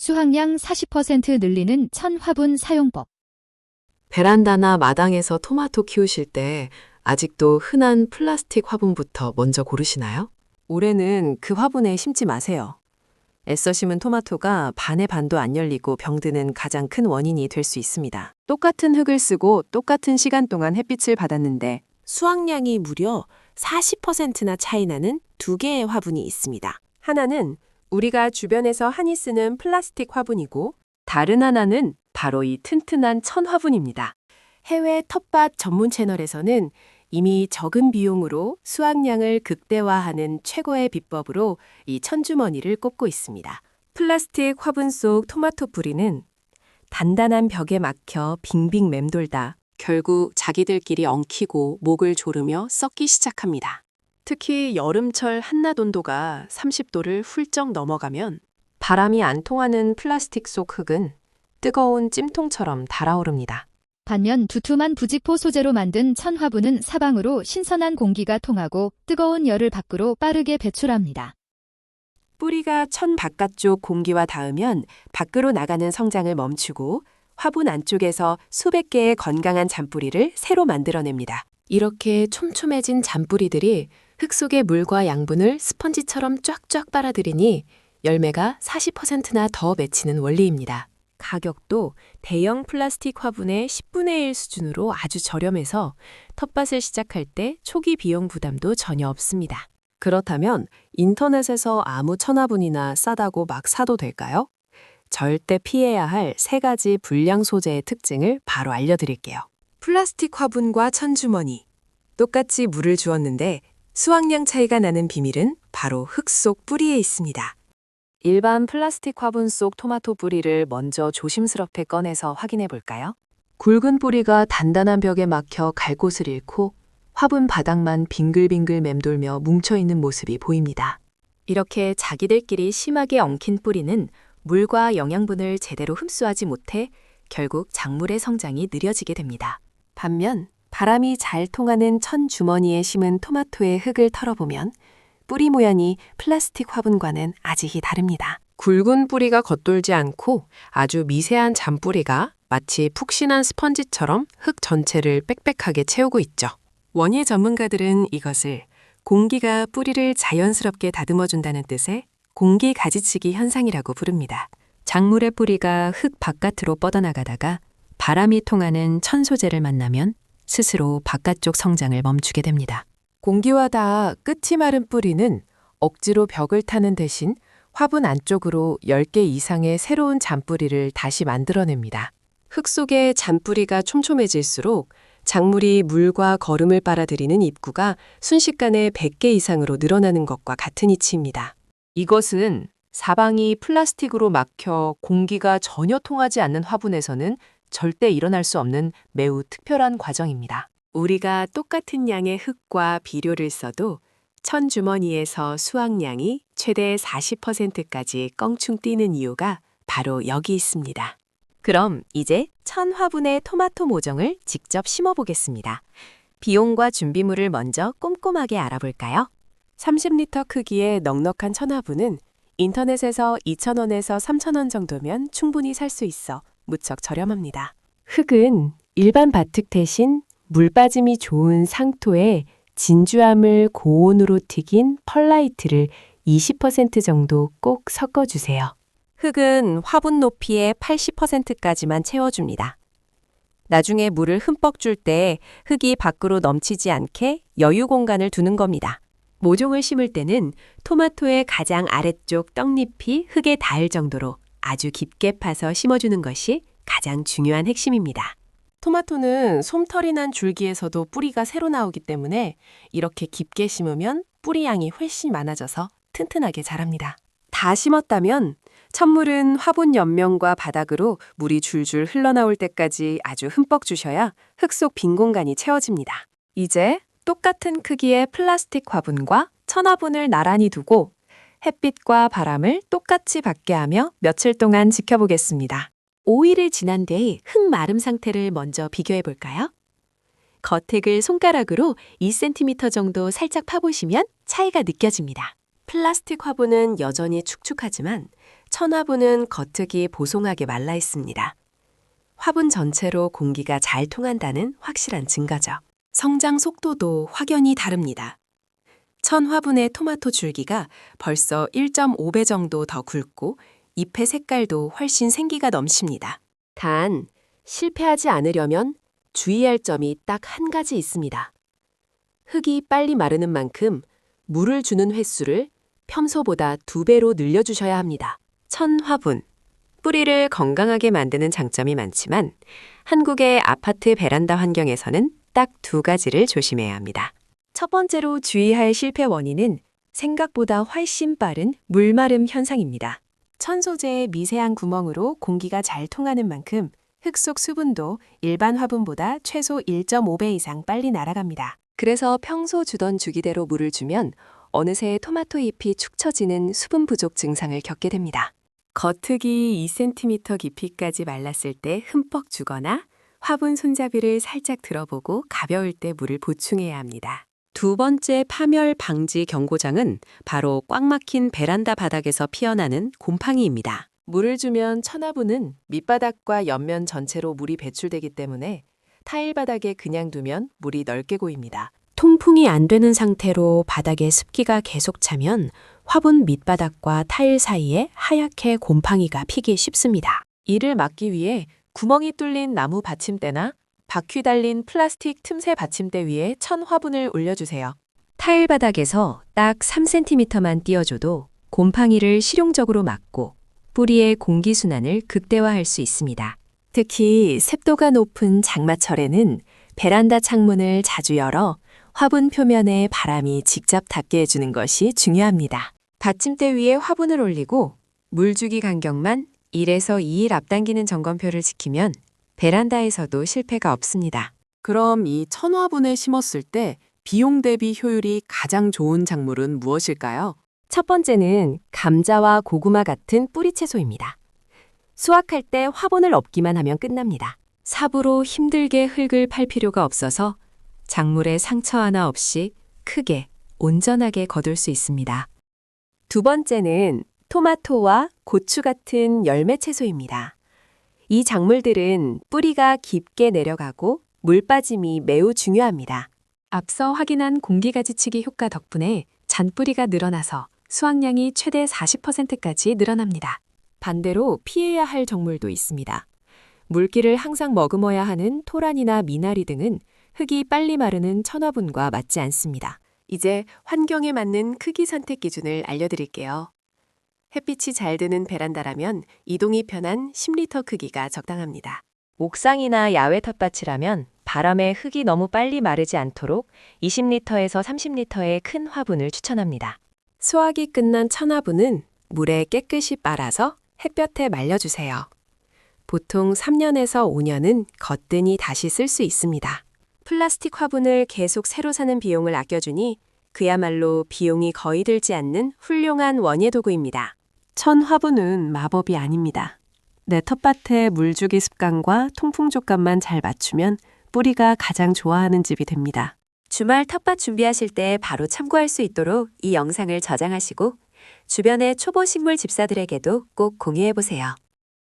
수확량 40% 늘리는 천화분 사용법. 베란다나 마당에서 토마토 키우실 때 아직도 흔한 플라스틱 화분부터 먼저 고르시나요? 올해는 그 화분에 심지 마세요. 애써 심은 토마토가 반의 반도 안 열리고 병드는 가장 큰 원인이 될 수 있습니다. 똑같은 흙을 쓰고 똑같은 시간 동안 햇빛을 받았는데 수확량이 무려 40%나 차이 나는 두 개의 화분이 있습니다. 하나는 우리가 주변에서 흔히 쓰는 플라스틱 화분이고 다른 하나는 바로 이 튼튼한 천 화분입니다. 해외 텃밭 전문 채널에서는 이미 적은 비용으로 수확량을 극대화하는 최고의 비법으로 이 천주머니를 꼽고 있습니다. 플라스틱 화분 속 토마토 뿌리는 단단한 벽에 막혀 빙빙 맴돌다 결국 자기들끼리 엉키고 목을 조르며 썩기 시작합니다. 특히 여름철 한낮 온도가 30도를 훌쩍 넘어가면 바람이 안 통하는 플라스틱 속 흙은 뜨거운 찜통처럼 달아오릅니다. 반면 두툼한 부직포 소재로 만든 천화분은 사방으로 신선한 공기가 통하고 뜨거운 열을 밖으로 빠르게 배출합니다. 뿌리가 천 바깥쪽 공기와 닿으면 밖으로 나가는 성장을 멈추고 화분 안쪽에서 수백 개의 건강한 잔뿌리를 새로 만들어냅니다. 이렇게 촘촘해진 잔뿌리들이 흙 속의 물과 양분을 스펀지처럼 쫙쫙 빨아들이니 열매가 40%나 더 맺히는 원리입니다. 가격도 대형 플라스틱 화분의 10분의 1 수준으로 아주 저렴해서 텃밭을 시작할 때 초기 비용 부담도 전혀 없습니다. 그렇다면 인터넷에서 아무 천화분이나 싸다고 막 사도 될까요? 절대 피해야 할 세 가지 불량 소재의 특징을 바로 알려드릴게요. 플라스틱 화분과 천주머니. 똑같이 물을 주었는데 수확량 차이가 나는 비밀은 바로 흙 속 뿌리에 있습니다. 일반 플라스틱 화분 속 토마토 뿌리를 먼저 조심스럽게 꺼내서 확인해 볼까요? 굵은 뿌리가 단단한 벽에 막혀 갈 곳을 잃고 화분 바닥만 빙글빙글 맴돌며 뭉쳐있는 모습이 보입니다. 이렇게 자기들끼리 심하게 엉킨 뿌리는 물과 영양분을 제대로 흡수하지 못해 결국 작물의 성장이 느려지게 됩니다. 반면 바람이 잘 통하는 천 주머니에 심은 토마토의 흙을 털어보면 뿌리 모양이 플라스틱 화분과는 아직이 다릅니다. 굵은 뿌리가 겉돌지 않고 아주 미세한 잔뿌리가 마치 푹신한 스펀지처럼 흙 전체를 빽빽하게 채우고 있죠. 원예 전문가들은 이것을 공기가 뿌리를 자연스럽게 다듬어준다는 뜻의 공기 가지치기 현상이라고 부릅니다. 작물의 뿌리가 흙 바깥으로 뻗어나가다가 바람이 통하는 천 소재를 만나면 스스로 바깥쪽 성장을 멈추게 됩니다. 공기와 닿아 끝이 마른 뿌리는 억지로 벽을 타는 대신 화분 안쪽으로 10개 이상의 새로운 잔뿌리를 다시 만들어냅니다. 흙 속에 잔뿌리가 촘촘해질수록 작물이 물과 거름을 빨아들이는 입구가 순식간에 100개 이상으로 늘어나는 것과 같은 이치입니다. 이것은 사방이 플라스틱으로 막혀 공기가 전혀 통하지 않는 화분에서는 절대 일어날 수 없는 매우 특별한 과정입니다. 우리가 똑같은 양의 흙과 비료를 써도 천 주머니에서 수확량이 최대 40%까지 껑충 뛰는 이유가 바로 여기 있습니다. 그럼 이제 천 화분의 토마토 모종을 직접 심어보겠습니다. 비용과 준비물을 먼저 꼼꼼하게 알아볼까요? 30리터 크기의 넉넉한 천 화분은 인터넷에서 2,000원에서 3,000원 정도면 충분히 살 수 있어 무척 저렴합니다. 흙은 일반 밭흙 대신 물 빠짐이 좋은 상토에 진주함을 고온으로 튀긴 펄라이트를 20% 정도 꼭 섞어주세요. 흙은 화분 높이의 80%까지만 채워줍니다. 나중에 물을 흠뻑 줄 때 흙이 밖으로 넘치지 않게 여유 공간을 두는 겁니다. 모종을 심을 때는 토마토의 가장 아래쪽 떡잎이 흙에 닿을 정도로 아주 깊게 파서 심어주는 것이 가장 중요한 핵심입니다. 토마토는 솜털이 난 줄기에서도 뿌리가 새로 나오기 때문에 이렇게 깊게 심으면 뿌리 양이 훨씬 많아져서 튼튼하게 자랍니다. 다 심었다면 천물은 화분 옆면과 바닥으로 물이 줄줄 흘러나올 때까지 아주 흠뻑 주셔야 흙 속 빈 공간이 채워집니다. 이제 똑같은 크기의 플라스틱 화분과 천화분을 나란히 두고 햇빛과 바람을 똑같이 받게 하며 며칠 동안 지켜보겠습니다. 5일을 지난 뒤 흙 마름 상태를 먼저 비교해 볼까요? 겉흙을 손가락으로 2cm 정도 살짝 파보시면 차이가 느껴집니다. 플라스틱 화분은 여전히 축축하지만 천화분은 겉흙이 보송하게 말라 있습니다. 화분 전체로 공기가 잘 통한다는 확실한 증거죠. 성장 속도도 확연히 다릅니다. 천화분의 토마토 줄기가 벌써 1.5배 정도 더 굵고 잎의 색깔도 훨씬 생기가 넘칩니다. 단, 실패하지 않으려면 주의할 점이 딱 한 가지 있습니다. 흙이 빨리 마르는 만큼 물을 주는 횟수를 평소보다 2배로 늘려주셔야 합니다. 천화분, 뿌리를 건강하게 만드는 장점이 많지만 한국의 아파트 베란다 환경에서는 딱 2가지를 조심해야 합니다. 첫 번째로 주의할 실패 원인은 생각보다 훨씬 빠른 물마름 현상입니다. 천 소재의 미세한 구멍으로 공기가 잘 통하는 만큼 흙 속 수분도 일반 화분보다 최소 1.5배 이상 빨리 날아갑니다. 그래서 평소 주던 주기대로 물을 주면 어느새 토마토 잎이 축 처지는 수분 부족 증상을 겪게 됩니다. 겉흙이 2cm 깊이까지 말랐을 때 흠뻑 주거나 화분 손잡이를 살짝 들어보고 가벼울 때 물을 보충해야 합니다. 두 번째 파멸 방지 경고장은 바로 꽉 막힌 베란다 바닥에서 피어나는 곰팡이입니다. 물을 주면 천화분은 밑바닥과 옆면 전체로 물이 배출되기 때문에 타일 바닥에 그냥 두면 물이 넓게 고입니다. 통풍이 안 되는 상태로 바닥에 습기가 계속 차면 화분 밑바닥과 타일 사이에 하얗게 곰팡이가 피기 쉽습니다. 이를 막기 위해 구멍이 뚫린 나무 받침대나 바퀴 달린 플라스틱 틈새 받침대 위에 천화분을 올려주세요. 타일 바닥에서 딱 3cm만 띄워줘도 곰팡이를 실용적으로 막고 뿌리의 공기순환을 극대화할 수 있습니다. 특히 습도가 높은 장마철에는 베란다 창문을 자주 열어 화분 표면에 바람이 직접 닿게 해주는 것이 중요합니다. 받침대 위에 화분을 올리고 물주기 간격만 1에서 2일 앞당기는 점검표를 지키면 베란다에서도 실패가 없습니다. 그럼 이 천화분에 심었을 때 비용 대비 효율이 가장 좋은 작물은 무엇일까요? 첫 번째는 감자와 고구마 같은 뿌리 채소입니다. 수확할 때 화분을 엎기만 하면 끝납니다. 삽으로 힘들게 흙을 팔 필요가 없어서 작물에 상처 하나 없이 크게, 온전하게 거둘 수 있습니다. 두 번째는 토마토와 고추 같은 열매 채소입니다. 이 작물들은 뿌리가 깊게 내려가고 물 빠짐이 매우 중요합니다. 앞서 확인한 공기가지치기 효과 덕분에 잔뿌리가 늘어나서 수확량이 최대 40%까지 늘어납니다. 반대로 피해야 할 작물도 있습니다. 물기를 항상 머금어야 하는 토란이나 미나리 등은 흙이 빨리 마르는 천화분과 맞지 않습니다. 이제 환경에 맞는 크기 선택 기준을 알려드릴게요. 햇빛이 잘 드는 베란다라면 이동이 편한 10리터 크기가 적당합니다. 옥상이나 야외 텃밭이라면 바람에 흙이 너무 빨리 마르지 않도록 20리터에서 30리터의 큰 화분을 추천합니다. 수확이 끝난 천화분은 물에 깨끗이 빨아서 햇볕에 말려주세요. 보통 3년에서 5년은 거뜬히 다시 쓸 수 있습니다. 플라스틱 화분을 계속 새로 사는 비용을 아껴주니 그야말로 비용이 거의 들지 않는 훌륭한 원예 도구입니다. 천화분은 마법이 아닙니다. 내 텃밭의 물주기 습관과 통풍 족감만 잘 맞추면 뿌리가 가장 좋아하는 집이 됩니다. 주말 텃밭 준비하실 때 바로 참고할 수 있도록 이 영상을 저장하시고 주변의 초보 식물 집사들에게도 꼭 공유해 보세요.